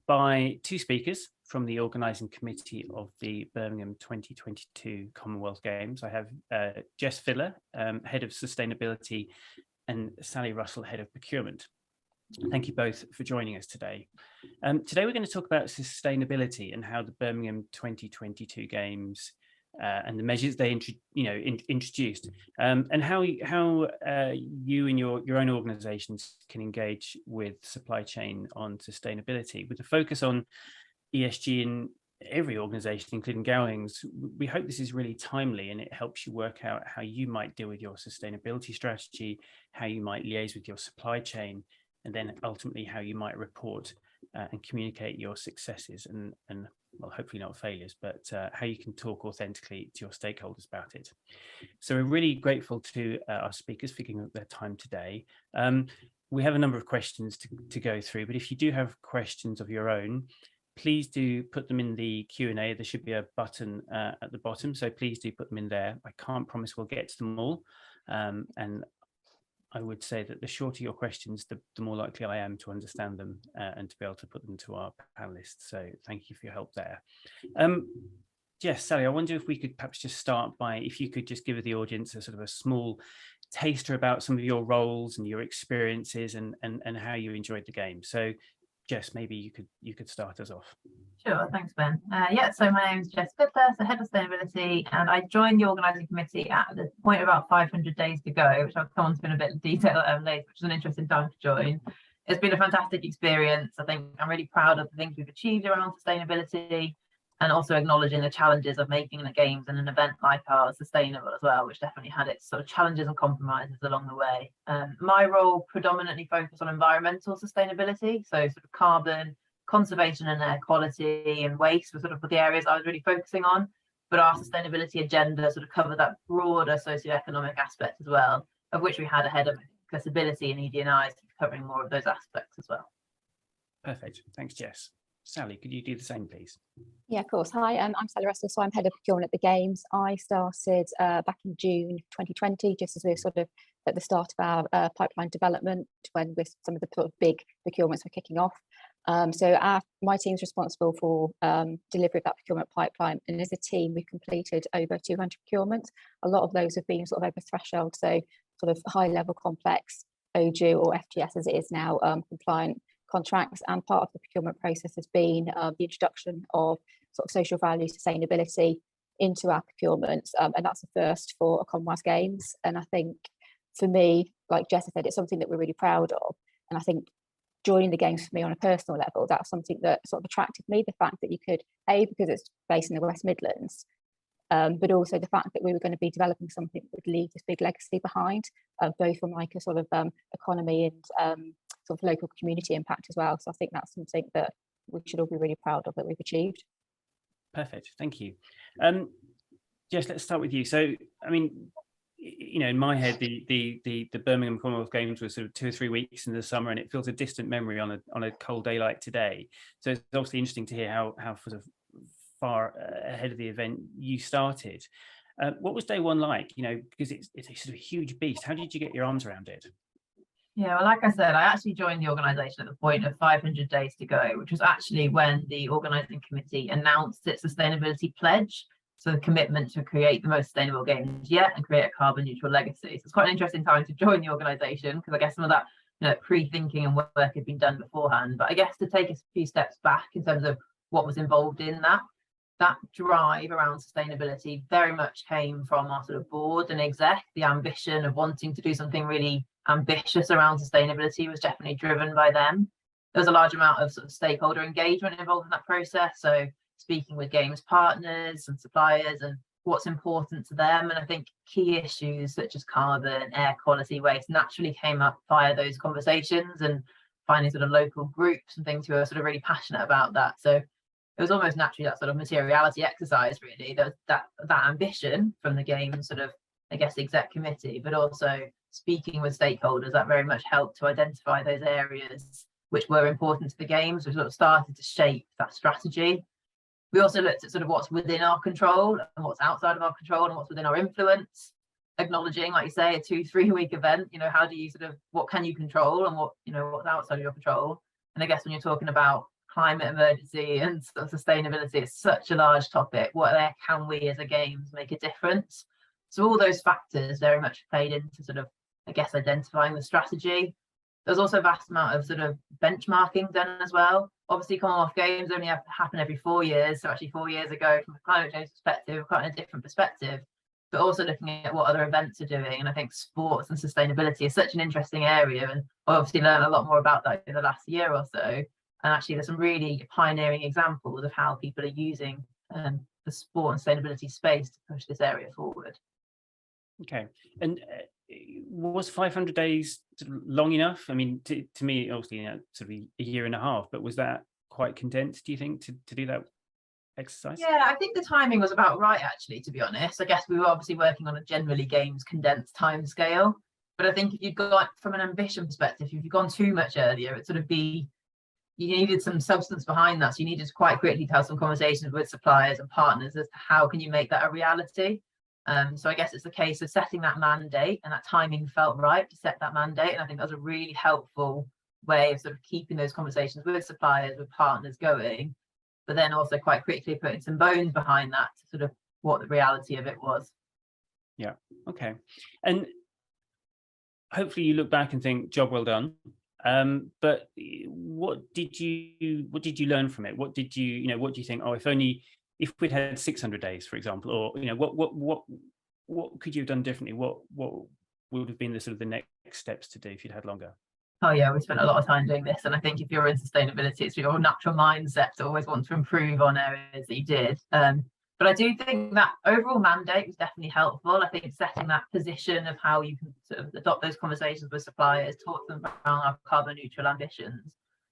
by two speakers from the organising committee of the Birmingham 2022 Commonwealth Games. I have Jess Filler, Head of Sustainability, and Sally Russell, Head of Procurement. Thank you both for joining us today. Today we're going to talk about sustainability and how the Birmingham 2022 Games and the measures they introduced, and how you and your own organisations can engage with supply chain on sustainability, with a focus on ESG in every organisation, including Gowings. We hope this is really timely and it helps you work out how you might deal with your sustainability strategy, how you might liaise with your supply chain, and then ultimately how you might report and communicate your successes and well, hopefully not failures, but how you can talk authentically to your stakeholders about it. So we're really grateful to our speakers for giving up their time today. We have a number of questions to go through, but if you do have questions of your own, please do put them in the Q&A. There should be a button at the bottom, so please do put them in there. I can't promise we'll get to them all, and I would say that the shorter your questions, the more likely I am to understand them and to be able to put them to our panelists. So thank you for your help there. Jess, Sally, I wonder if we could perhaps just start by, if you could just give the audience a sort of a small taster about some of your roles and your experiences and how you enjoyed the game. So Jess, maybe you could start us off. Sure, thanks, Ben. So my name is Jess Filler, so Head of Sustainability, and I joined the organising committee at the point of about 500 days to go, which I'll come on to in a bit of detail later, which is an interesting time to join. It's been a fantastic experience. I think I'm really proud of the things we've achieved around sustainability, and also acknowledging the challenges of making the Games and an event like ours sustainable as well, which definitely had its sort of challenges and compromises along the way. My role predominantly focused on environmental sustainability, so sort of carbon, conservation and air quality and waste were sort of the areas I was really focusing on, but our sustainability agenda sort of covered that broader socioeconomic aspect as well, of which we had a head of accessibility and ED&I covering more of those aspects as well. Perfect, thanks Jess. Sally, could you do the same, please? Yeah, of course. Hi, I'm Sally Russell, so I'm Head of Procurement at the Games. I started back in June 2020, just as we were sort of at the start of our pipeline development, when with some of the sort of big procurements were kicking off. So my team's responsible for delivery of that procurement pipeline, and as a team we've completed over 200 procurements. A lot of those have been sort of over threshold, so sort of high level complex OJEU or FGS as it is now, compliant contracts, and part of the procurement process has been the introduction of sort of social value sustainability into our procurements, and that's the first for a Commonwealth Games. And I think for me, like Jess said, it's something that we're really proud of, and I think joining the Games for me on a personal level, that's something that sort of attracted me, the fact that you could, because it's based in the West Midlands, but also the fact that we were going to be developing something that would leave this big legacy behind, both from like a sort of economy and sort of local community impact as well. So I think that's something that we should all be really proud of that we've achieved. Perfect, thank you. Jess, let's start with you. So, I mean, you know, in my head, the Birmingham Commonwealth Games was sort of 2 or 3 weeks in the summer, and it feels a distant memory on a cold day like today. So it's obviously interesting to hear how sort of far ahead of the event you started. What was day one like? You know, because it's a sort of huge beast. How did you get your arms around it? Yeah, well, like I said, I actually joined the organisation at the point of 500 days to go, which was actually when the organising committee announced its sustainability pledge. So the commitment to create the most sustainable games yet and create a carbon neutral legacy. So it's quite an interesting time to join the organisation, because I guess some of that pre-thinking and work had been done beforehand. But I guess to take a few steps back in terms of what was involved in that drive around sustainability very much came from our sort of board and exec. The ambition of wanting to do something really ambitious around sustainability was definitely driven by them. There was a large amount of sort of stakeholder engagement involved in that process. So speaking with Games partners and suppliers and what's important to them. And I think key issues such as carbon, air quality, waste naturally came up via those conversations, and finding sort of local groups and things who are sort of really passionate about that. So it was almost naturally that sort of materiality exercise, really, that ambition from the Games sort of, I guess, exec committee, but also speaking with stakeholders that very much helped to identify those areas which were important to the Games. We sort of started to shape that strategy. We also looked at sort of what's within our control and what's outside of our control and what's within our influence, acknowledging, like you say, a 2-3 week event, you know, how do you sort of, what can you control and what, you know, what's outside of your control? And I guess when you're talking about climate emergency and sort of sustainability. It's such a large topic. Where can we as a games make a difference? So all those factors very much played into sort of, I guess, identifying the strategy. There's also a vast amount of sort of benchmarking done as well. Obviously, Commonwealth Games only have to happen every 4 years. So actually 4 years ago, from a climate change perspective, quite a different perspective, but also looking at what other events are doing. And I think sports and sustainability is such an interesting area. And I obviously learned a lot more about that in the last year or so. And actually, there's some really pioneering examples of how people are using the sport and sustainability space to push this area forward. Okay. And was 500 days long enough? I mean, to me, obviously, sort of a year and a half, but was that quite condensed, do you think, to do that exercise? Yeah, I think the timing was about right, actually, to be honest. I guess we were obviously working on a generally games condensed time scale. But I think if you'd got, from an ambition perspective, if you'd gone too much earlier, it'd sort of be, you needed some substance behind that. So you needed to quite quickly to have some conversations with suppliers and partners as to how can you make that a reality. So I guess it's the case of setting that mandate, and that timing felt right to set that mandate. And I think that was a really helpful way of sort of keeping those conversations with suppliers, with partners going, but then also quite quickly putting some bones behind that to sort of what the reality of it was. Yeah. Okay. And hopefully you look back and think, job well done. But what did you learn from it? What did what do you think? Oh, if we'd had 600 days, for example, or what could you have done differently? What would have been the sort of the next steps to do if you'd had longer? Oh yeah, we spent a lot of time doing this, and I think if you're in sustainability, it's your natural mindset to always want to improve on areas that you did. But I do think that overall mandate was definitely helpful. I think setting that position of how you can sort of adopt those conversations with suppliers, talk to them around our carbon neutral ambitions.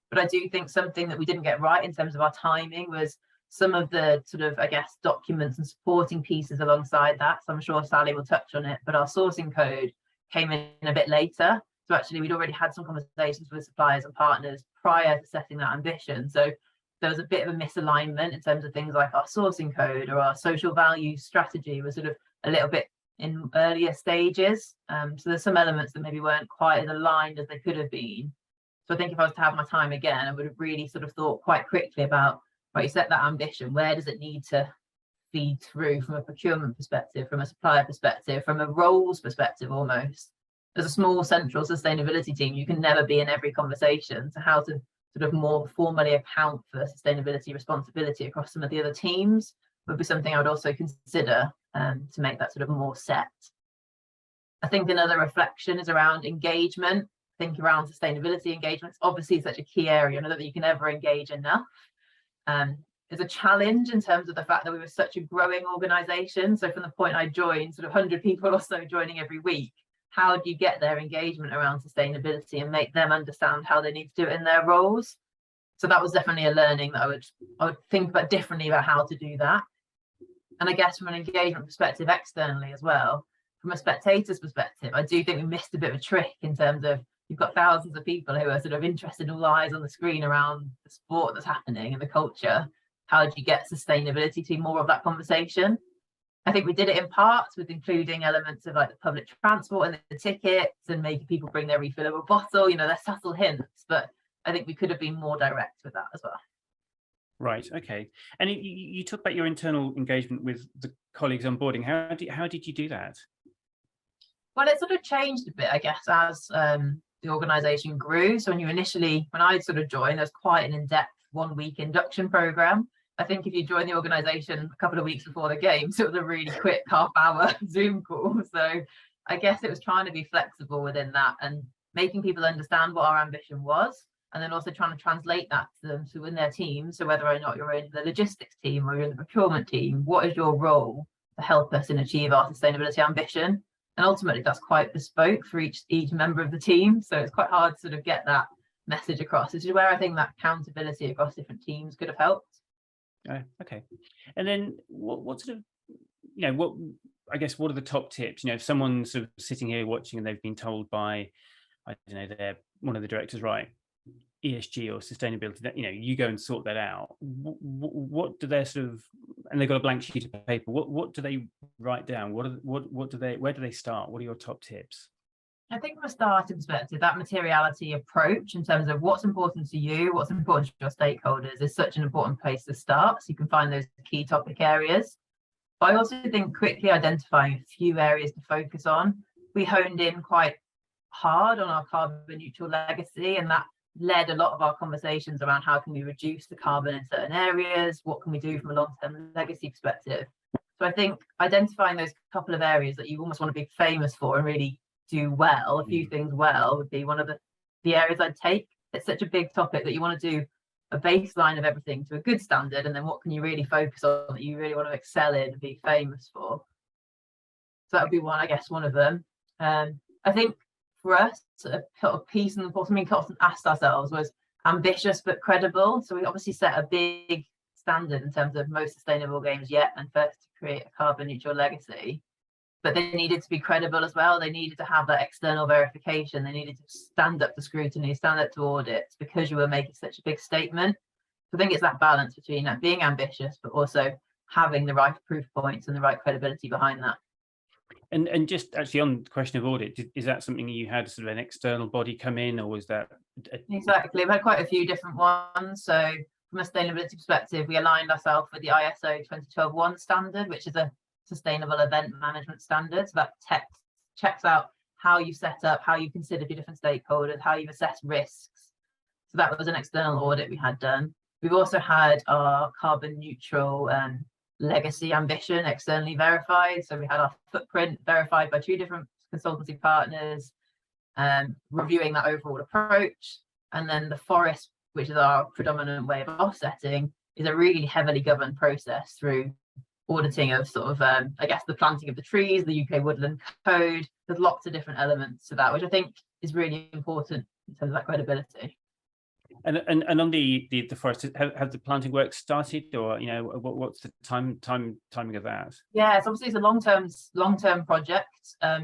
But I do think something that we didn't get right in terms of our timing was some of the sort of, I guess, documents and supporting pieces alongside that. So I'm sure Sally will touch on it, but our sourcing code came in a bit later. So actually we'd already had some conversations with suppliers and partners prior to setting that ambition. So there was a bit of a misalignment in terms of things like our sourcing code or our social value strategy was sort of a little bit in earlier stages. So there's some elements that maybe weren't quite as aligned as they could have been. So I think if I was to have my time again, I would have really sort of thought quite quickly about, right, you set that ambition, where does it need to feed through from a procurement perspective, from a supplier perspective, from a roles perspective almost. As a small central sustainability team, you can never be in every conversation. So how to sort of more formally account for sustainability responsibility across some of the other teams would be something I would also consider to make that sort of more set. I think another reflection is around engagement. I think around sustainability engagement, it's obviously such a key area. I know that you can never engage enough. There's a challenge in terms of the fact that we were such a growing organisation. So from the point I joined, sort of 100 people or so joining every week, how do you get their engagement around sustainability and make them understand how they need to do it in their roles? So that was definitely a learning that I would think about differently about how to do that. And I guess from an engagement perspective externally as well, from a spectator's perspective, I do think we missed a bit of a trick in terms of you've got thousands of people who are sort of interested, all eyes on the screen around the sport that's happening and the culture. How do you get sustainability to be more of that conversation? I think we did it in parts with including elements of like the public transport and the tickets and making people bring their refillable bottle, they're subtle hints, but I think we could have been more direct with that as well. Right, okay. And you talk about your internal engagement with the colleagues onboarding. How did you do that? Well, it sort of changed a bit, I guess, as the organisation grew. So when I sort of joined, there was quite an in-depth 1-week induction programme. I think if you join the organisation a couple of weeks before the games, it was a really quick half-hour Zoom call. So I guess it was trying to be flexible within that and making people understand what our ambition was, and then also trying to translate that to them to in their team. So whether or not you're in the logistics team or you're in the procurement team, what is your role to help us and achieve our sustainability ambition? And ultimately, that's quite bespoke for each member of the team. So it's quite hard to sort of get that message across. This is where I think that accountability across different teams could have helped. Okay. And then what sort of, what are the top tips? If someone's sort of sitting here watching and they've been told by, I don't know, they're one of the directors, right, ESG or sustainability, that you go and sort that out. What do they sort of, and they've got a blank sheet of paper, what do they write down? Where do they start? What are your top tips? I think from a starting perspective, that materiality approach in terms of what's important to you, what's important to your stakeholders is such an important place to start. So you can find those key topic areas. But I also think quickly identifying a few areas to focus on. We honed in quite hard on our carbon neutral legacy, and that led a lot of our conversations around how can we reduce the carbon in certain areas, what can we do from a long-term legacy perspective. So I think identifying those couple of areas that you almost want to be famous for and really do well, a few things well, would be one of the areas I'd take. It's such a big topic that you want to do a baseline of everything to a good standard, and then what can you really focus on that you really want to excel in and be famous for. So that would be one, I guess, one of them. I think for us, a sort of piece in the bottom we often asked ourselves was ambitious but credible. So we obviously set a big standard in terms of most sustainable games yet, and first to create a carbon neutral legacy. But they needed to be credible as well. They needed to have that external verification. They needed to stand up to scrutiny, stand up to audits, because you were making such a big statement. So I think it's that balance between being ambitious, but also having the right proof points and the right credibility behind that. And just actually on the question of audit, is that something you had sort of an external body come in, or was that? Exactly, we've had quite a few different ones. So from a sustainability perspective, we aligned ourselves with the ISO 201 standard, which is a sustainable event management standard. So that checks out how you set up, how you consider your different stakeholders, how you assess risks. So that was an external audit we had done. We've also had our carbon neutral legacy ambition externally verified. So we had our footprint verified by 2 different consultancy partners, reviewing that overall approach. And then the forest, which is our predominant way of offsetting, is a really heavily governed process through auditing of sort of, I guess, the planting of the trees, the UK Woodland Code. There's lots of different elements to that, which I think is really important in terms of that credibility. And on the forest, have the planting work started, or what's the timing of that? Yeah, so obviously it's a long-term project.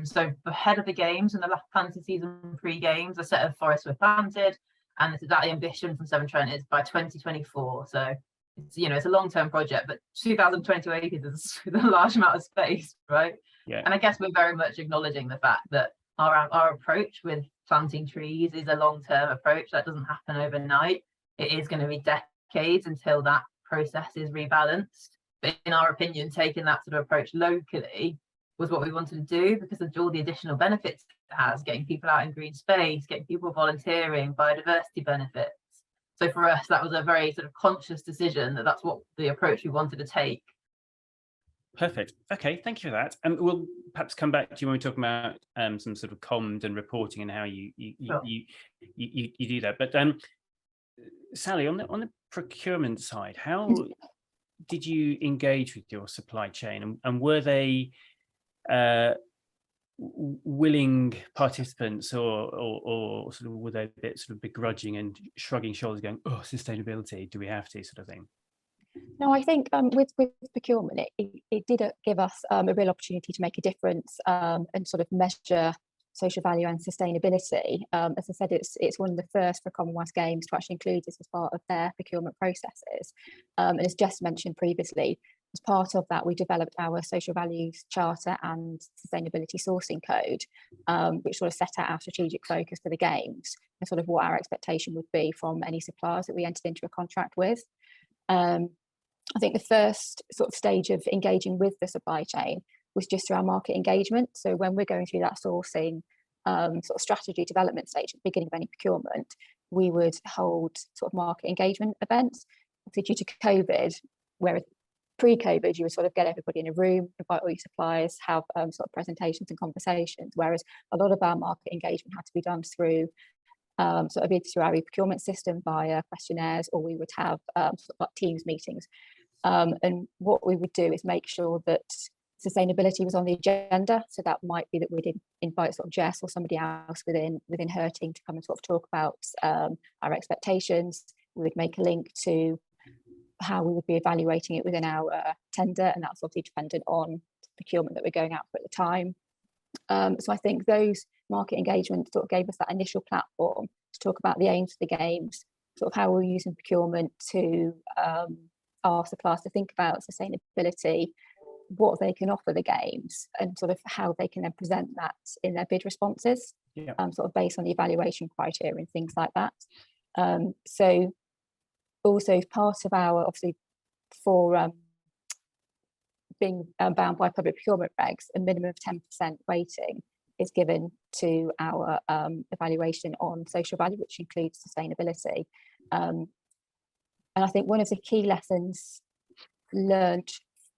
So ahead of the games and the last planting season pre-games, a set of forests were planted, and this is that the ambition from Severn Trent is by 2024. So it's a long-term project, but 2,022 acres is a large amount of space, right? Yeah. And I guess we're very much acknowledging the fact that our approach with planting trees is a long-term approach that doesn't happen overnight. It is going to be decades until that process is rebalanced. But in our opinion, taking that sort of approach locally was what we wanted to do, because of all the additional benefits it has, getting people out in green space, getting people volunteering, biodiversity benefits. So for us, that was a very sort of conscious decision that that's what the approach we wanted to take. Perfect. Okay, thank you for that. And we'll perhaps come back to you when we talk about some sort of comms and reporting and how you do that. But Sally, on the procurement side, how did you engage with your supply chain, and were they willing participants, or sort of were they a bit sort of begrudging and shrugging shoulders, going, "Oh, sustainability, do we have to," sort of thing? No, I think with procurement, it did give us a real opportunity to make a difference and sort of measure social value and sustainability. As I said, it's one of the first for Commonwealth Games to actually include this as part of their procurement processes. And as Jess mentioned previously, as part of that, we developed our social values charter and sustainability sourcing code, which sort of set out our strategic focus for the Games and sort of what our expectation would be from any suppliers that we entered into a contract with. I think the first sort of stage of engaging with the supply chain was just through our market engagement. So when we're going through that sourcing sort of strategy development stage at the beginning of any procurement, we would hold sort of market engagement events. Obviously, due to COVID, whereas pre-COVID, you would sort of get everybody in a room, invite all your suppliers, have sort of presentations and conversations, whereas a lot of our market engagement had to be done through sort of either through our e-procurement system via questionnaires, or we would have sort of like Teams meetings. And what we would do is make sure that sustainability was on the agenda. So that might be that we'd invite sort of Jess or somebody else within her team to come and sort of talk about our expectations. We would make a link to how we would be evaluating it within our tender, and that's obviously dependent on procurement that we're going out for at the time. So I think those market engagements sort of gave us that initial platform to talk about the aims of the Games, sort of how we're using procurement to ask suppliers to think about sustainability, what they can offer the Games, and sort of how they can then present that in their bid responses. Yeah. Sort of based on the evaluation criteria and things like that. So also part of our, obviously, for being bound by public procurement regs, a minimum of 10% weighting is given to our evaluation on social value, which includes sustainability. And I think one of the key lessons learned,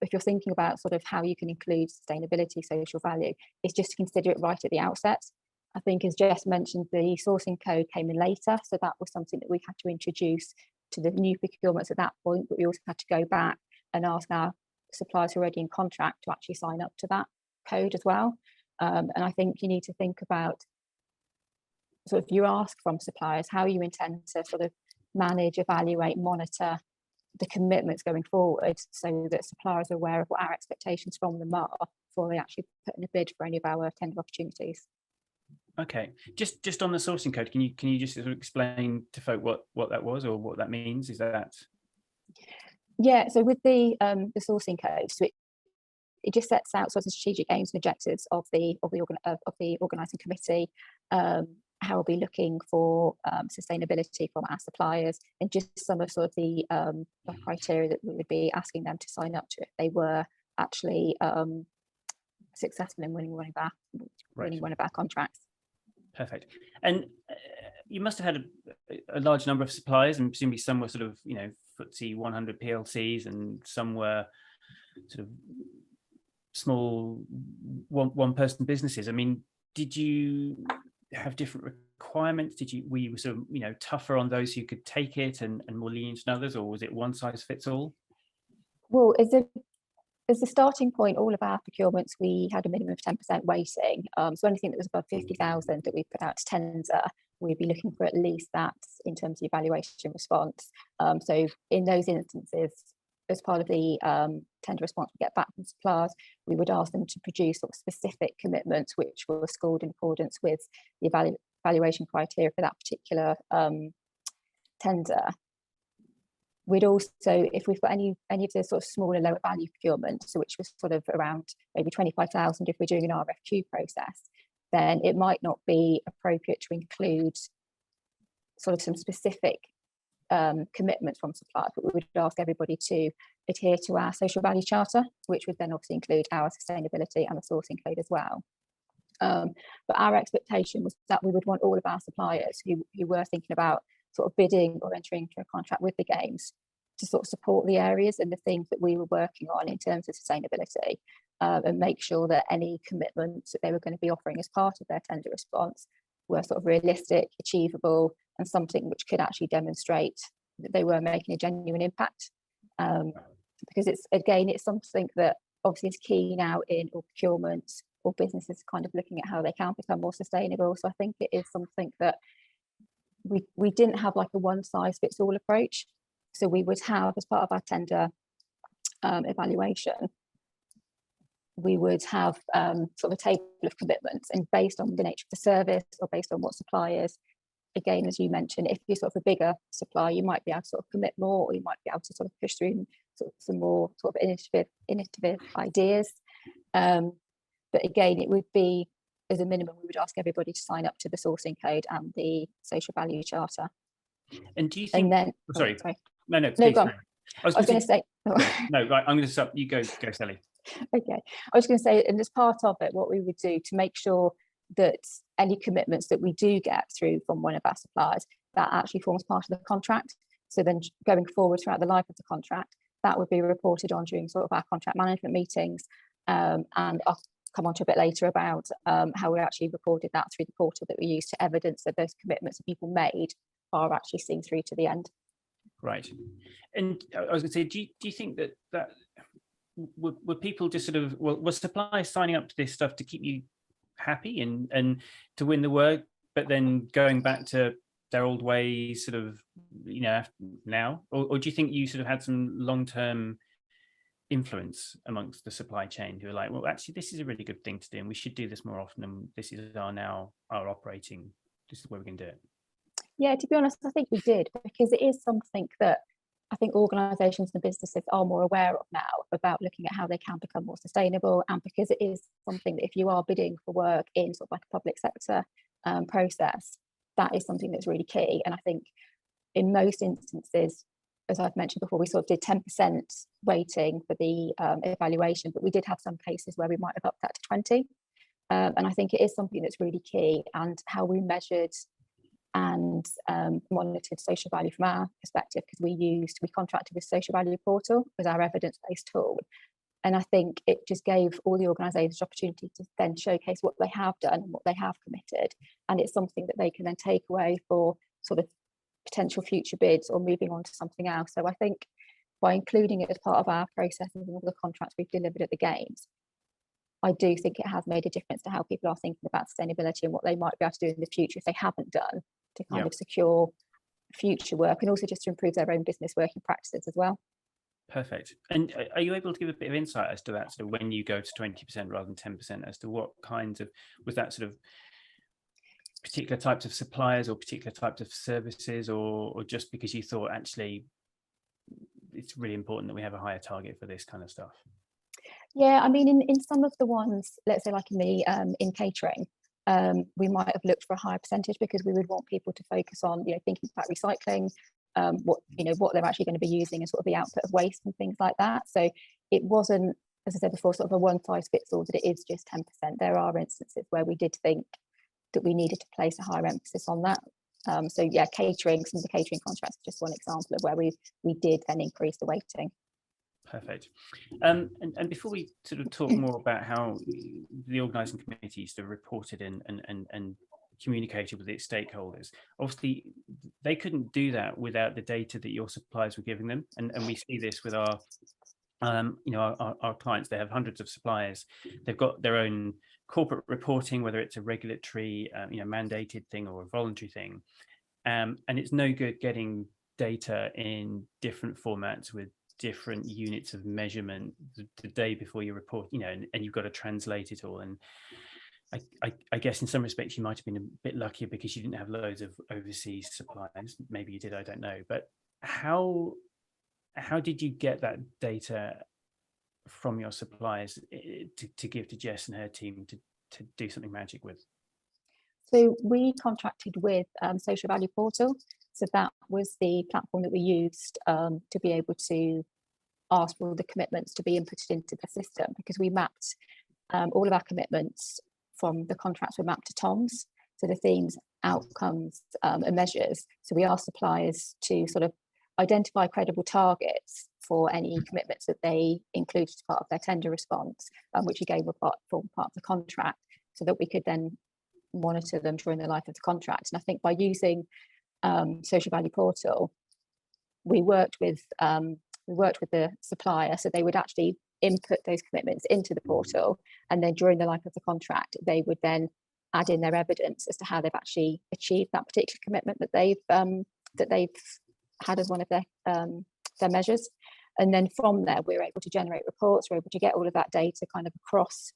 if you're thinking about sort of how you can include sustainability, social value, is just to consider it right at the outset. I think, as Jess mentioned, the sourcing code came in later, so that was something that we had to introduce to the new procurements at that point, but we also had to go back and ask our suppliers who are already in contract to actually sign up to that code as well. And I think you need to think about, sort of, you ask from suppliers how you intend to sort of manage, evaluate, monitor the commitments going forward, so that suppliers are aware of what our expectations from them are before they actually put in a bid for any of our tender opportunities. Okay, just on the sourcing code, can you just sort of explain to folk what that was or what that means? Is that? Yeah, so with the sourcing code, so it just sets out sort of strategic aims and objectives of the organising committee, how we'll be looking for sustainability from our suppliers, and just some of sort of the criteria that we would be asking them to sign up to if they were actually successful in winning one of our contracts. Perfect. And you must have had a large number of suppliers, and presumably some were sort of, FTSE 100 PLCs, and some were sort of small one-person businesses. I mean, did you have different requirements? Were you sort of, tougher on those who could take it and more lenient on others, or was it one size fits all? Well, as a starting point, all of our procurements, we had a minimum of 10% weighting. So anything that was above 50,000 that we put out to tender, we'd be looking for at least that in terms of evaluation response. So in those instances, as part of the tender response we get back from suppliers, we would ask them to produce sort of specific commitments which were scored in accordance with the evaluation criteria for that particular tender. We'd also, if we've got any of the sort of smaller, lower value procurement, so which was sort of around maybe 25,000 if we're doing an RFQ process, then it might not be appropriate to include sort of some specific commitments from suppliers, but we would ask everybody to adhere to our social value charter, which would then obviously include our sustainability and the sourcing code as well. But our expectation was that we would want all of our suppliers who were thinking about sort of bidding or entering into a contract with the games to sort of support the areas and the things that we were working on in terms of sustainability, and make sure that any commitments that they were going to be offering as part of their tender response were sort of realistic, achievable, and something which could actually demonstrate that they were making a genuine impact. Because it's something that obviously is key now in all procurement or businesses kind of looking at how they can become more sustainable. So I think it is something that we didn't have like a one size fits all approach. So we would have, as part of our tender evaluation, we would have sort of a table of commitments, and based on the nature of the service or based on what suppliers, again, as you mentioned, if you're sort of a bigger supplier, you might be able to sort of commit more, or you might be able to sort of push through sort of some more sort of innovative ideas. But again, it would be, as a minimum, we would ask everybody to sign up to the sourcing code and the social value charter. And do you think? And then, sorry. No, please, go on. I was going to say. No, right. I'm going to stop. You go, Sally. Okay, I was going to say, and as part of it, what we would do to make sure that any commitments that we do get through from one of our suppliers, that actually forms part of the contract. So then going forward throughout the life of the contract, that would be reported on during sort of our contract management meetings. And I'll come on to a bit later about how we actually reported that through the portal that we use to evidence that those commitments that people made are actually seen through to the end. Right. And I was going to say, do you think that were people just sort of, were suppliers signing up to this stuff to keep you happy and to win the work, but then going back to their old ways sort of, now? Or do you think you sort of had some long-term influence amongst the supply chain who are like, well, actually, this is a really good thing to do and we should do this more often, and this is our operating, this is where we can do it? Yeah, to be honest, I think we did, because it is something that I think organisations and businesses are more aware of now, about looking at how they can become more sustainable, and because it is something that if you are bidding for work in sort of like a public sector process, that is something that's really key. And I think in most instances, as I've mentioned before, we sort of did 10% weighting for the evaluation, but we did have some cases where we might have upped that to 20. And I think it is something that's really key, and how we measured and monitored social value from our perspective, because we contracted with Social Value Portal as our evidence-based tool. And I think it just gave all the organisations opportunity to then showcase what they have done and what they have committed. And it's something that they can then take away for sort of potential future bids or moving on to something else. So I think by including it as part of our processes and all the contracts we've delivered at the Games, I do think it has made a difference to how people are thinking about sustainability and what they might be able to do in the future if they haven't done, to kind of secure future work, and also just to improve their own business working practices as well. Perfect. And are you able to give a bit of insight as to that? So when you go to 20% rather than 10%, as to what kinds of, was that sort of particular types of suppliers or particular types of services, or just because you thought actually it's really important that we have a higher target for this kind of stuff? Yeah, I mean, in some of the ones, let's say like in catering, we might have looked for a higher percentage because we would want people to focus on, thinking about recycling, what they're actually going to be using, and sort of the output of waste and things like that. So it wasn't, as I said before, sort of a one size fits all, that it is just 10%. There are instances where we did think that we needed to place a higher emphasis on that. So yeah, catering, some of the catering contracts is just one example of where we did then increase the weighting. Perfect. And before we sort of talk more about how the organising committee sort of reported and communicated with its stakeholders, obviously they couldn't do that without the data that your suppliers were giving them, and we see this with our our clients. They have hundreds of suppliers. They've got their own corporate reporting, whether it's a regulatory mandated thing or a voluntary thing, and it's no good getting data in different formats with different units of measurement the day before you report, and you've got to translate it all. And I guess in some respects you might have been a bit luckier because you didn't have loads of overseas suppliers. Maybe you did, I don't know. But how did you get that data from your suppliers to give to Jess and her team to do something magic with? So we contracted with Social Value Portal. So that was the platform that we used to be able to ask for the commitments to be inputted into the system, because we mapped all of our commitments from the contracts were mapped to TOMs, so the themes, outcomes, and measures. So we asked suppliers to sort of identify credible targets for any commitments that they included as part of their tender response, which again were part of the contract, so that we could then monitor them during the life of the contract. And I think by using Social Value Portal, we worked with the supplier, so they would actually input those commitments into the portal, and then during the life of the contract they would then add in their evidence as to how they've actually achieved that particular commitment that they've had as one of their measures. And then from there we're able to generate reports, we're able to get all of that data kind of across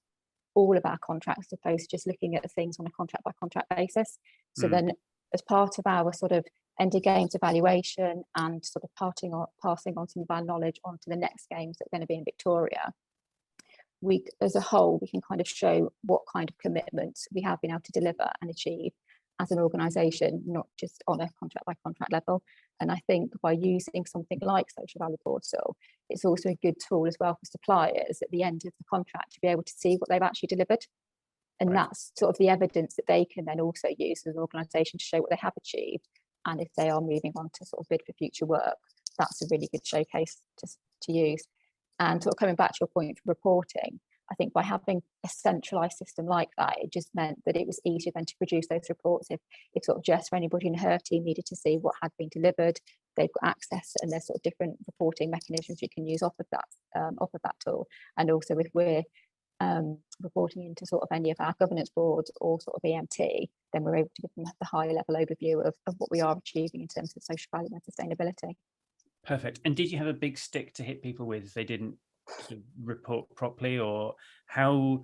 all of our contracts, as opposed to just looking at things on a contract by contract basis. So then as part of our sort of end of games evaluation and sort of passing on some of our knowledge onto the next games that are going to be in Victoria, we as a whole, we can kind of show what kind of commitments we have been able to deliver and achieve as an organisation, not just on a contract by contract level. And I think by using something like Social Value Portal, it's also a good tool as well for suppliers at the end of the contract to be able to see what they've actually delivered. And right. That's sort of the evidence that they can then also use as an organisation to show what they have achieved. And if they are moving on to sort of bid for future work, that's a really good showcase to use. And sort of coming back to your point for reporting, I think by having a centralised system like that, it just meant that it was easier then to produce those reports. If sort of Jess or anybody in her team needed to see what had been delivered, they've got access, and there's sort of different reporting mechanisms you can use off of that tool. And also if we're reporting into sort of any of our governance boards or sort of EMT, then we're able to give them the high level overview of what we are achieving in terms of social value and sustainability. Perfect. And did you have a big stick to hit people with if they didn't sort of report properly, or how,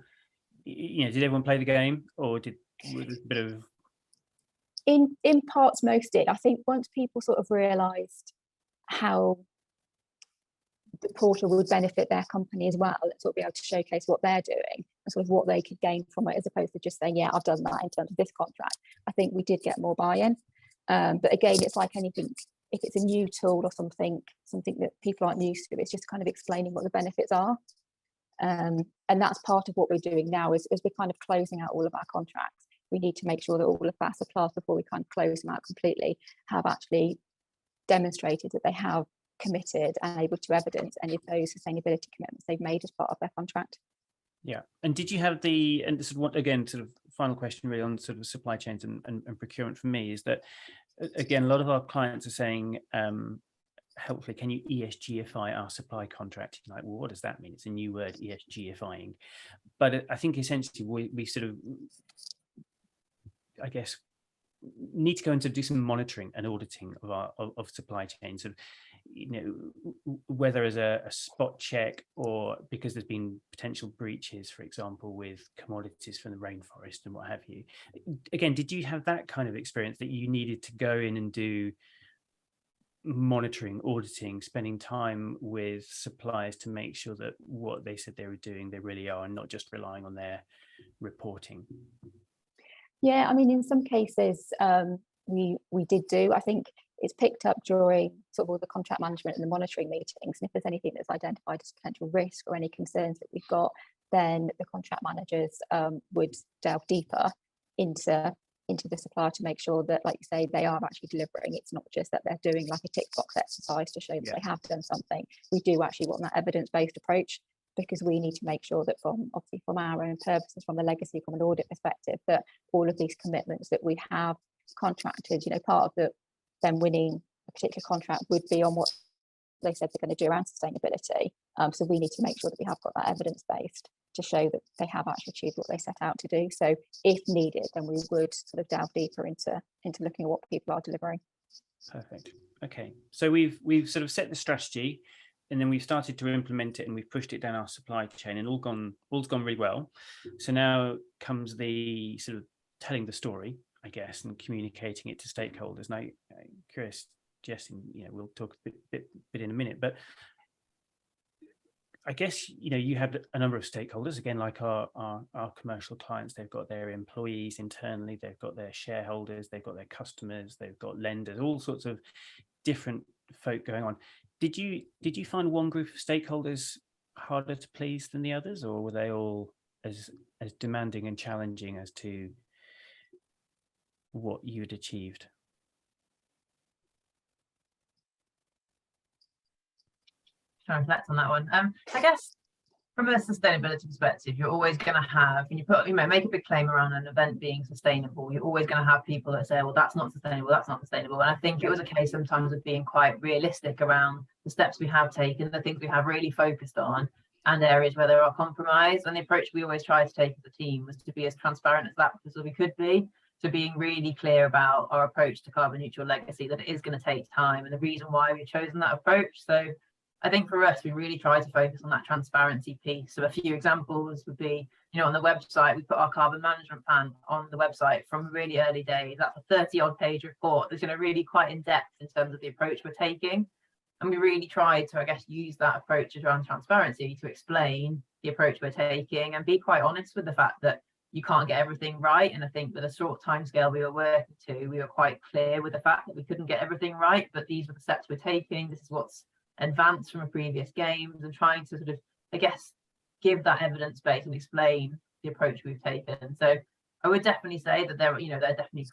did everyone play the game, or was there a bit of... In parts, most did. I think once people sort of realised how the portal would benefit their company as well, and sort of be able to showcase what they're doing and sort of what they could gain from it, as opposed to just saying, yeah, I've done that in terms of this contract. I think we did get more buy-in. But again, it's like anything, if it's a new tool or something that people aren't used to, it's just kind of explaining what the benefits are. And that's part of what we're doing now is we're kind of closing out all of our contracts. We need to make sure that all of our suppliers, before we kind of close them out completely, have actually demonstrated that they have committed and able to evidence any of those sustainability commitments they've made as part of their contract. Yeah. And did you have and this is what, again, sort of final question really on sort of supply chains and procurement for me is that, again, a lot of our clients are saying, helpfully, can you ESGify our supply contract? Like, well, what does that mean? It's a new word, ESGifying. But I think essentially we sort of, I guess, need to go into do some monitoring and auditing of our supply chains, of, you know, whether as a spot check or because there's been potential breaches, for example, with commodities from the rainforest and what have you. Again, did you have that kind of experience that you needed to go in and do monitoring, auditing, spending time with suppliers to make sure that what they said they were doing, they really are, and not just relying on their reporting? Yeah, I mean, in some cases, we did do. I think it's picked up during sort of all the contract management and the monitoring meetings. And if there's anything that's identified as potential risk or any concerns that we've got, then the contract managers would delve deeper into the supplier to make sure that, like you say, they are actually delivering. It's not just that they're doing like a tick box exercise to show that they have done something. We do actually want that evidence-based approach, because we need to make sure that from our own purposes, from the legacy, from an audit perspective, that all of these commitments that we have contracted, you know, part of them winning a particular contract would be on what they said they're going to do around sustainability. So we need to make sure that we have got that evidence based to show that they have actually achieved what they set out to do. So if needed, then we would sort of delve deeper into looking at what people are delivering. Perfect. Okay, so we've sort of set the strategy, and then we've started to implement it, and we've pushed it down our supply chain, and all's gone really well. So now comes the sort of telling the story, I guess, and communicating it to stakeholders. Now, curious, Jess, you know, we'll talk a bit in a minute, but I guess, you know, you have a number of stakeholders, again, like our commercial clients. They've got their employees internally, they've got their shareholders, they've got their customers, they've got lenders, all sorts of different folk going on. Did you find one group of stakeholders harder to please than the others, or were they all as demanding and challenging as to what you'd achieved? Try and reflect on that one. I guess from a sustainability perspective, you're always going to have, when you make a big claim around an event being sustainable, you're always going to have people that say, well, that's not sustainable, that's not sustainable. And I think it was a case sometimes of being quite realistic around the steps we have taken, the things we have really focused on, and areas where there are compromise. And the approach we always tried to take as a team was to be as transparent as we could be, to being really clear about our approach to carbon neutral legacy, that it is going to take time, and the reason why we've chosen that approach. So I think for us, we really try to focus on that transparency piece. So a few examples would be, you know, on the website, we put our carbon management plan on the website from really early days. That's a 30-odd page report that's, you know, really quite in depth in terms of the approach we're taking. And we really tried to, I guess, use that approach around transparency to explain the approach we're taking and be quite honest with the fact that you can't get everything right. And I think with a short timescale we were working to, we were quite clear with the fact that we couldn't get everything right, but these were the steps we're taking. This is what's advanced from a previous games, and trying to sort of, I guess, give that evidence base and explain the approach we've taken. So I would definitely say that there are definitely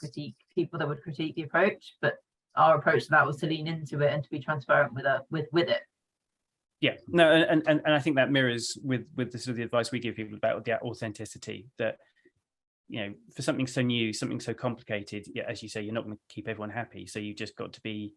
people that would critique the approach, but our approach to that was to lean into it and to be transparent with it. Yeah, no, and I think that mirrors with the sort of the advice we give people about the authenticity, that, you know, for something so new, something so complicated, yeah, as you say, you're not going to keep everyone happy. So you've just got to be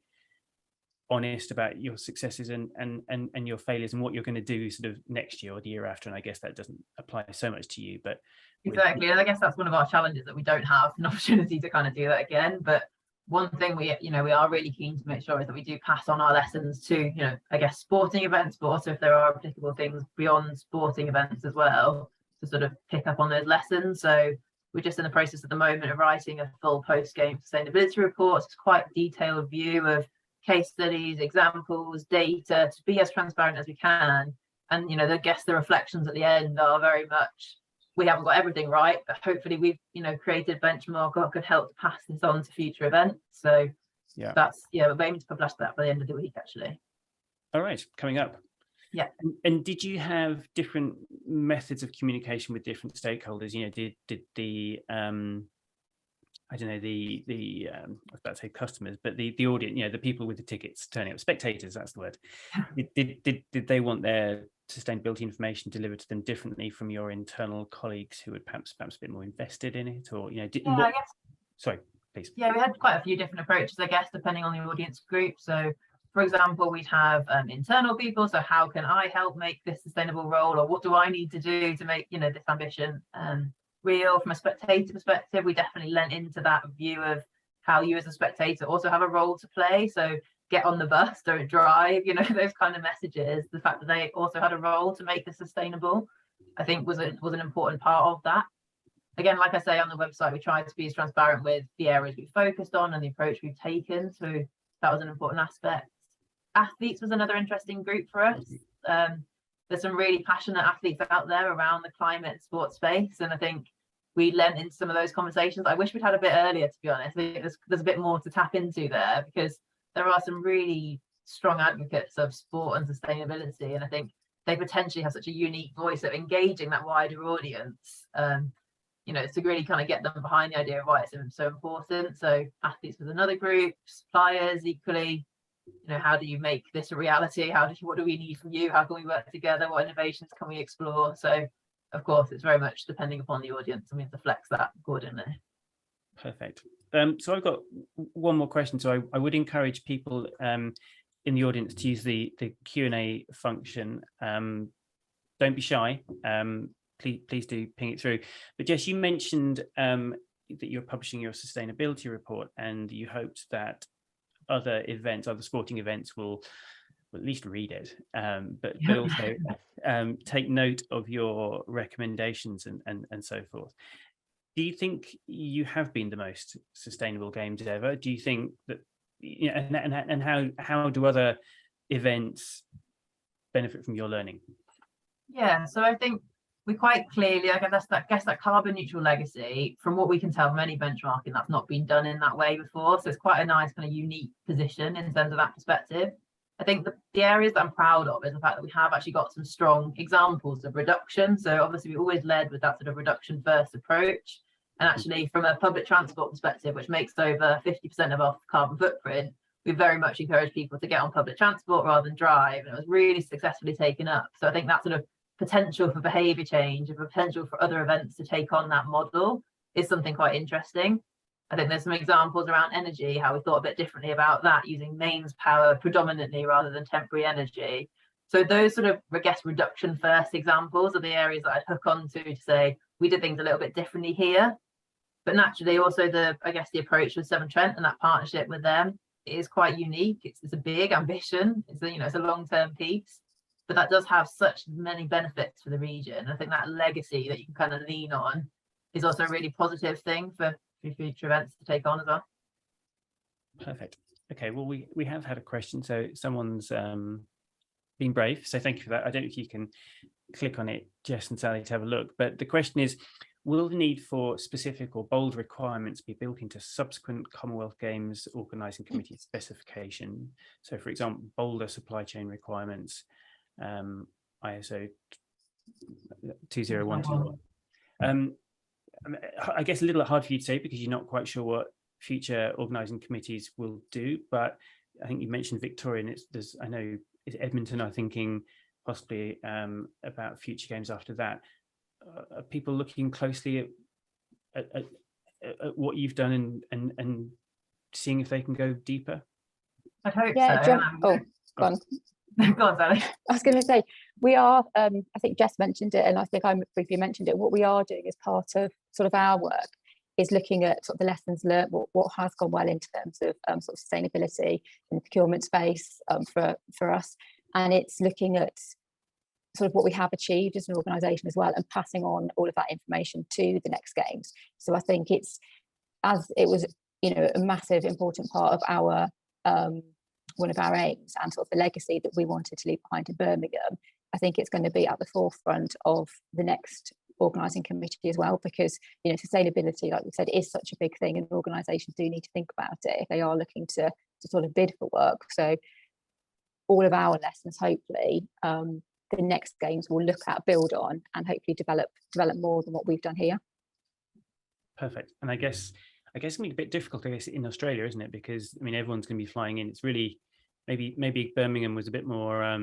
honest about your successes and your failures and what you're going to do sort of next year or the year after. And I guess that doesn't apply so much to you, but exactly. And I guess that's one of our challenges, that we don't have an opportunity to kind of do that again. But one thing we are really keen to make sure is that we do pass on our lessons to, you know, I guess, sporting events, but also if there are applicable things beyond sporting events as well, to sort of pick up on those lessons. So we're just in the process at the moment of writing a full post-game sustainability report. It's quite a detailed view of case studies, examples, data, to be as transparent as we can. And, you know, I guess the reflections at the end are very much, we haven't got everything right, but hopefully we've, you know, created a benchmark or could help to pass this on to future events. So Yeah, that's, yeah, we're aiming to publish that by the end of the week, actually. all right, coming up. Yeah. And did you have different methods of communication with different stakeholders? You know, did the I don't know, the I was about to say customers, but the audience, you know, the people with the tickets turning up, spectators, that's the word. Did they want their sustainability information delivered to them differently from your internal colleagues who would perhaps a bit more invested in it, or, you know, I guess, sorry, please. yeah, we had quite a few different approaches, I guess, depending on the audience group. So, for example, we'd have internal people. So how can I help make this sustainable role, or what do I need to do to make, you know, this ambition real? From a spectator perspective, we definitely lent into that view of how you as a spectator also have a role to play. So get on the bus, don't drive, you know, those kind of messages. The fact that they also had a role to make this sustainable, I think was an important part of that. Again, like I say, on the website, we tried to be as transparent with the areas we focused on and the approach we've taken. So that was an important aspect. Athletes was another interesting group for us. There's some really passionate athletes out there around the climate sports space, and I think we lent into some of those conversations. I wish we'd had a bit earlier, to be honest. I think there's a bit more to tap into there, because there are some really strong advocates of sport and sustainability, and I think they potentially have such a unique voice of engaging that wider audience, you know, to really kind of get them behind the idea of why it's so important. So athletes was another group, suppliers equally. You know, how do you make this a reality? What do we need from you? How can we work together? What innovations can we explore? So, of course, it's very much depending upon the audience, and we have to flex that accordingly. Perfect. So I've got one more question. So I would encourage people in the audience to use the Q&A function. Don't be shy. Please do ping it through. But Jess, you mentioned that you're publishing your sustainability report, and you hoped that other sporting events will at least read it, but also take note of your recommendations and so forth. Do you think you have been the most sustainable games ever? Do you think that, you know, and how do other events benefit from your learning? Yeah, so I think we quite clearly, I guess that carbon neutral legacy, from what we can tell from any benchmarking, that's not been done in that way before. So it's quite a nice kind of unique position in terms of that perspective. I think the areas that I'm proud of is the fact that we have actually got some strong examples of reduction. So obviously we always led with that sort of reduction first approach. And actually from a public transport perspective, which makes over 50% of our carbon footprint, we very much encourage people to get on public transport rather than drive. And it was really successfully taken up. So I think that sort of potential for behavior change and potential for other events to take on that model is something quite interesting. I think there's some examples around energy, how we thought a bit differently about that, using mains power predominantly rather than temporary energy. So those sort of, I guess, reduction first examples are the areas that I'd hook onto to say we did things a little bit differently here. But naturally also the approach with Severn Trent and that partnership with them is quite unique. It's a big ambition. It's a long-term piece. But that does have such many benefits for the region. I think that legacy that you can kind of lean on is also a really positive thing for future events to take on as well. Perfect. Okay, well, we have had a question. So someone's been brave. So thank you for that. I don't know if you can click on it, Jess and Sally, to have a look. But the question is, will the need for specific or bold requirements be built into subsequent Commonwealth Games organising committee specification? So, for example, bolder supply chain requirements, ISO 2012. I guess a little hard for you to say because you're not quite sure what future organising committees will do. But I think you mentioned Victoria, and I know Edmonton are thinking possibly about future games after that. Are people looking closely at what you've done and seeing if they can go deeper? I hope so. Go on. Go on, Sally. I was going to say, we are, I think Jess mentioned it, and I think I briefly mentioned it. What we are doing as part of sort of our work is looking at sort of the lessons learned, what has gone well in terms of sort of sustainability in the procurement space for us. And it's looking at sort of what we have achieved as an organisation as well, and passing on all of that information to the next games. So I think it was a massive important part of our one of our aims and sort of the legacy that we wanted to leave behind in Birmingham, I think it's going to be at the forefront of the next organising committee as well, because sustainability, like we said, is such a big thing, and organisations do need to think about it if they are looking to sort of bid for work. So all of our lessons, hopefully, the next games will look at, build on, and hopefully develop more than what we've done here. Perfect. And I guess it's going to be a bit difficult, I guess, in Australia, isn't it? Because I mean, everyone's going to be flying in. It's really maybe Birmingham was a bit more. I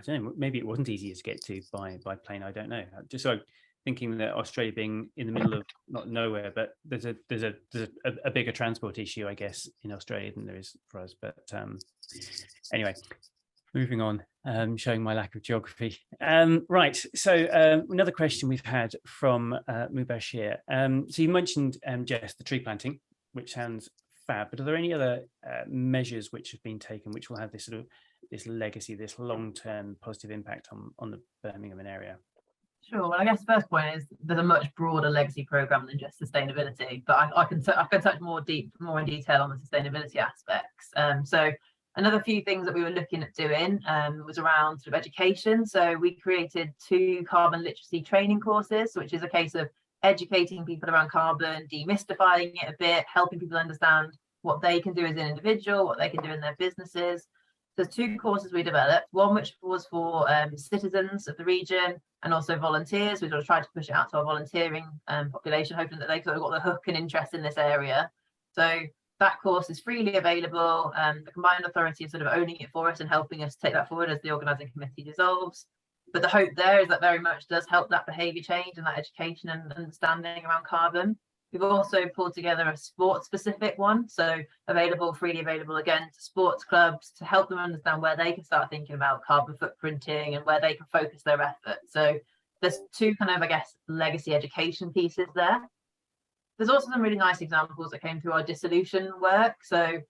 don't know. Maybe it wasn't easier to get to by plane. I don't know. Just so thinking that Australia being in the middle of not nowhere, but there's a bigger transport issue, I guess, in Australia than there is for us. But anyway, moving on. Showing my lack of geography. Right. So another question we've had from Mubashir. So you mentioned, Jess, the tree planting, which sounds fab. But are there any other measures which have been taken which will have this sort of this legacy, this long-term positive impact on the Birmingham area? Sure. Well, I guess the first point is there's a much broader legacy program than just sustainability, but I can touch more in detail on the sustainability aspects. So another few things that we were looking at doing was around sort of education. So we created 2 carbon literacy training courses, which is a case of educating people around carbon, demystifying it a bit, helping people understand what they can do as an individual, what they can do in their businesses. There's 2 courses we developed, one which was for citizens of the region and also volunteers. We sort of tried to push it out to our volunteering population, hoping that they sort of got the hook and interest in this area. So that course is freely available. The Combined Authority is sort of owning it for us and helping us take that forward as the organising committee dissolves. But the hope there is that very much does help that behaviour change and that education and understanding around carbon. We've also pulled together a sports-specific one, so freely available again to sports clubs to help them understand where they can start thinking about carbon footprinting and where they can focus their efforts. So there's 2 kind of, I guess, legacy education pieces there. There's also some really nice examples that came through our dissolution work. So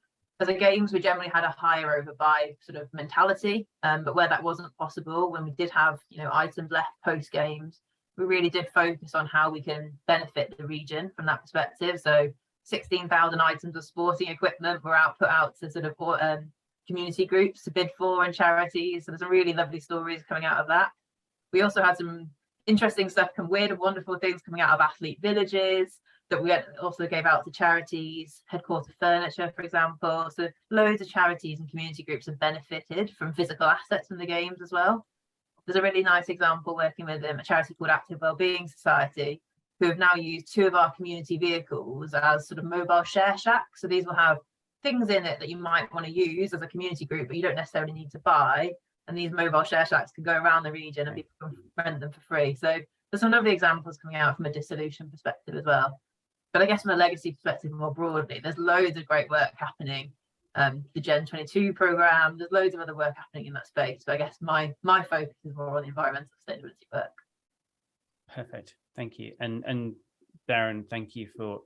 as a games, we generally had a hire over buy sort of mentality, but where that wasn't possible, when we did have items left post games, we really did focus on how we can benefit the region from that perspective. So 16,000 items of sporting equipment were put out to sort of community groups to bid for and charities. So there's some really lovely stories coming out of that. We also had some interesting stuff, some weird and wonderful things coming out of athlete villages that we also gave out to charities, headquarter furniture, for example. So loads of charities and community groups have benefited from physical assets from the games as well. There's a really nice example working with a charity called Active Wellbeing Society, who have now used 2 of our community vehicles as sort of mobile share shacks. So these will have things in it that you might want to use as a community group, but you don't necessarily need to buy. And these mobile share shacks can go around the region and people can rent them for free. So there's some lovely examples coming out from a dissolution perspective as well. But I guess from a legacy perspective more broadly, there's loads of great work happening. The Gen 22 program, there's loads of other work happening in that space. But I guess my focus is more on the environmental sustainability work. Perfect. Thank you. And Darren, thank you for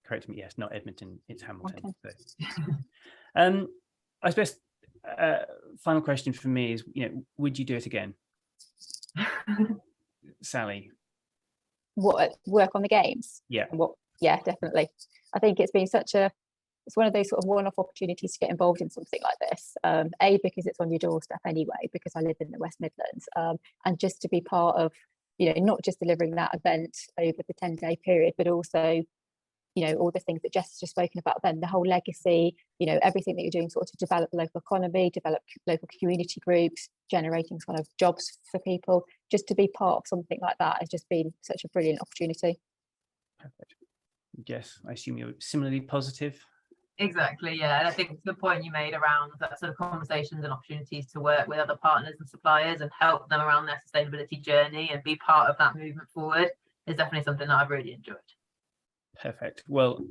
correcting me. Yes, not Edmonton, it's Hamilton. Okay. So, I suppose final question for me is, would you do it again? Sally? What, work on the games? Yeah. Yeah, definitely. I think it's been it's one of those sort of one-off opportunities to get involved in something like this. Because it's on your doorstep anyway, because I live in the West Midlands, and just to be part of, not just delivering that event over the 10-day period, but also, all the things that Jess has just spoken about, then the whole legacy, everything that you're doing sort of to develop the local economy, develop local community groups, generating kind of jobs for people, just to be part of something like that has just been such a brilliant opportunity. Perfect. Jess, I assume you're similarly positive? Exactly, yeah. And I think the point you made around that sort of conversations and opportunities to work with other partners and suppliers and help them around their sustainability journey and be part of that movement forward is definitely something that I've really enjoyed. Perfect. Well,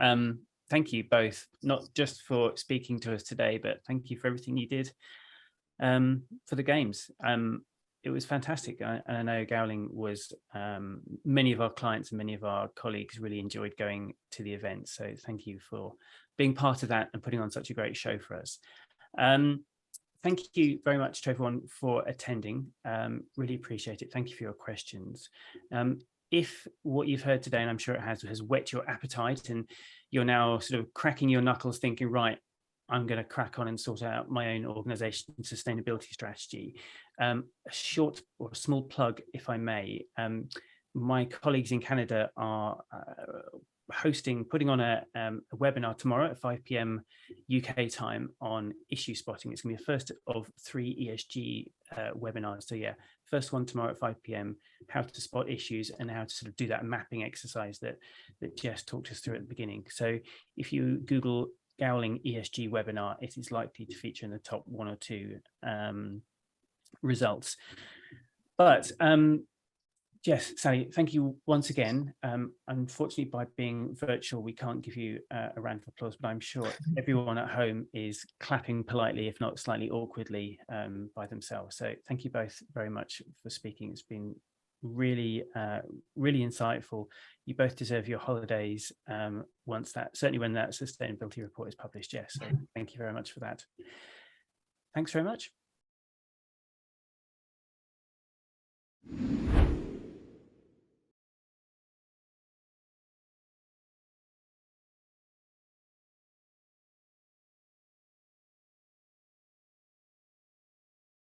thank you both, not just for speaking to us today, but thank you for everything you did for the games. It was fantastic. And I know Gowling was, many of our clients and many of our colleagues really enjoyed going to the event. So thank you for being part of that and putting on such a great show for us. Thank you very much to everyone for attending. Really appreciate it. Thank you for your questions. If what you've heard today, and I'm sure it has whet your appetite and you're now sort of cracking your knuckles thinking, right, I'm going to crack on and sort out my own organization sustainability strategy. A short or a small plug, if I may. My colleagues in Canada are putting on a webinar tomorrow at 5 p.m. UK time on issue spotting. It's going to be the first of 3 ESG webinars. So yeah, first one tomorrow at 5 p.m. how to spot issues and how to sort of do that mapping exercise that Jess talked us through at the beginning. So if you Google Gowling ESG webinar, it is likely to feature in the top 1 or 2 results. But Jess, Sally, thank you once again. Unfortunately, by being virtual, we can't give you a round of applause, but I'm sure everyone at home is clapping politely, if not slightly awkwardly, by themselves. So thank you both very much for speaking. It's been really, really insightful. You both deserve your holidays certainly when that sustainability report is published, Jess. So thank you very much for that. Thanks very much.